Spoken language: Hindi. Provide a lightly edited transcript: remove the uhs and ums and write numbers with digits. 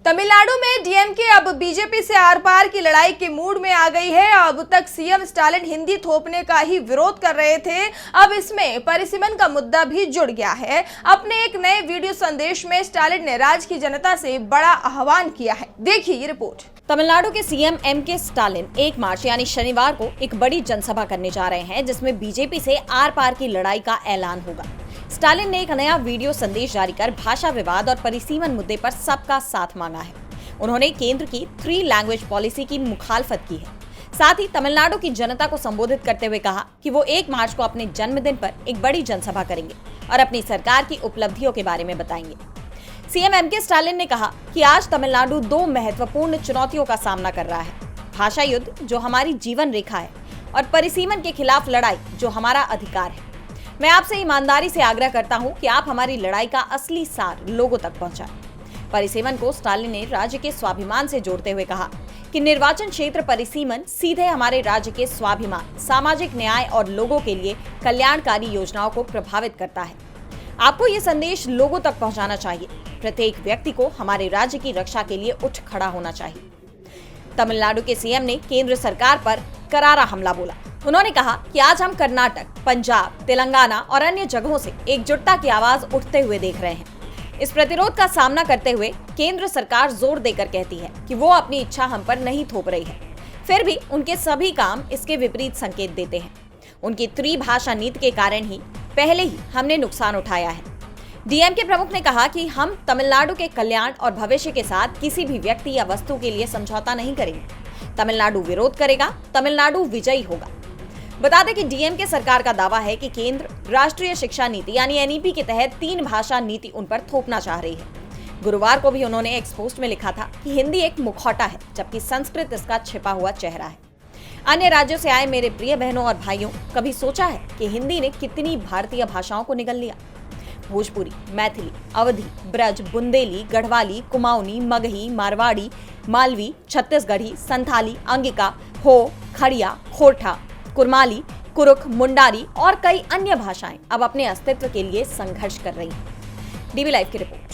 तमिलनाडु में डीएमके अब बीजेपी से आर पार की लड़ाई के मूड में आ गई है। अब तक सीएम स्टालिन हिंदी थोपने का ही विरोध कर रहे थे, अब इसमें परिसीमन का मुद्दा भी जुड़ गया है। अपने एक नए वीडियो संदेश में स्टालिन ने राज्य की जनता से बड़ा आह्वान किया है। देखिए ये रिपोर्ट। तमिलनाडु के सीएम एमके स्टालिन 1 मार्च यानी शनिवार को एक बड़ी जनसभा करने जा रहे हैं, जिसमें बीजेपी से आर पार की लड़ाई का ऐलान होगा। स्टालिन ने एक नया वीडियो संदेश जारी कर भाषा विवाद और परिसीमन मुद्दे पर सबका साथ मांगा है। उन्होंने केंद्र की 3 लैंग्वेज पॉलिसी की मुखालफत की है। साथ ही तमिलनाडु की जनता को संबोधित करते हुए कहा कि वो 1 मार्च को अपने जन्मदिन पर एक बड़ी जनसभा करेंगे और अपनी सरकार की उपलब्धियों के बारे में बताएंगे। सीएम एमके स्टालिन ने कहा कि आज तमिलनाडु 2 महत्वपूर्ण चुनौतियों का सामना कर रहा है। भाषा युद्ध, जो हमारी जीवन रेखा है, और परिसीमन के खिलाफ लड़ाई, जो हमारा अधिकार है। मैं आपसे ईमानदारी से आग्रह करता हूं कि आप हमारी लड़ाई का असली सार लोगों तक पहुंचाएं। परिसीमन को स्टालिन ने राज्य के स्वाभिमान से जोड़ते हुए कहा कि निर्वाचन क्षेत्र परिसीमन सीधे हमारे राज्य के स्वाभिमान, सामाजिक न्याय और लोगों के लिए कल्याणकारी योजनाओं को प्रभावित करता है। आपको ये संदेश लोगों तक पहुंचाना चाहिए। प्रत्येक व्यक्ति को हमारे राज्य की रक्षा के लिए उठ खड़ा होना चाहिए। तमिलनाडु के सीएम ने केंद्र सरकार पर करारा हमला बोला। उन्होंने कहा कि आज हम कर्नाटक, पंजाब, तेलंगाना और अन्य जगहों से एकजुटता की आवाज उठते हुए देख रहे हैं। इस प्रतिरोध का सामना करते हुए केंद्र सरकार जोर देकर कहती है कि वो अपनी इच्छा हम पर नहीं थोप रही है। फिर भी उनके सभी काम इसके विपरीत संकेत देते हैं। उनकी त्रिभाषा नीति के कारण ही पहले ही हमने नुकसान उठाया है। डीएमके प्रमुख ने कहा कि हम तमिलनाडु के कल्याण और भविष्य के साथ किसी भी व्यक्ति या वस्तु के लिए समझौता नहीं करेंगे। तमिलनाडु विरोध करेगा, तमिलनाडु विजयी होगा। बता दें कि डीएमके सरकार का दावा है कि केंद्र राष्ट्रीय शिक्षा नीति यानी एनईपी के तहत 3 भाषा नीति उन पर थोपना चाह रही है। गुरुवार को भी उन्होंने एक पोस्ट में लिखा था कि हिंदी एक मुखौटा है, जबकि संस्कृत इसका छिपा हुआ चेहरा है। अन्य राज्यों से आए मेरे प्रिय बहनों और भाइयों, कभी सोचा है कि हिंदी ने कितनी भारतीय भाषाओं को निगल लिया? भोजपुरी, मैथिली, अवधी, ब्रज, बुंदेली, गढ़वाली, कुमाऊनी, मगही, मारवाड़ी, मालवी, छत्तीसगढ़ी, संथाली, अंगिका, हो, खड़िया, खोरठा, कुरमाली, कुरुख, मुंडारी और कई अन्य भाषाएं अब अपने अस्तित्व के लिए संघर्ष कर रही हैं। डीबी लाइव की रिपोर्ट।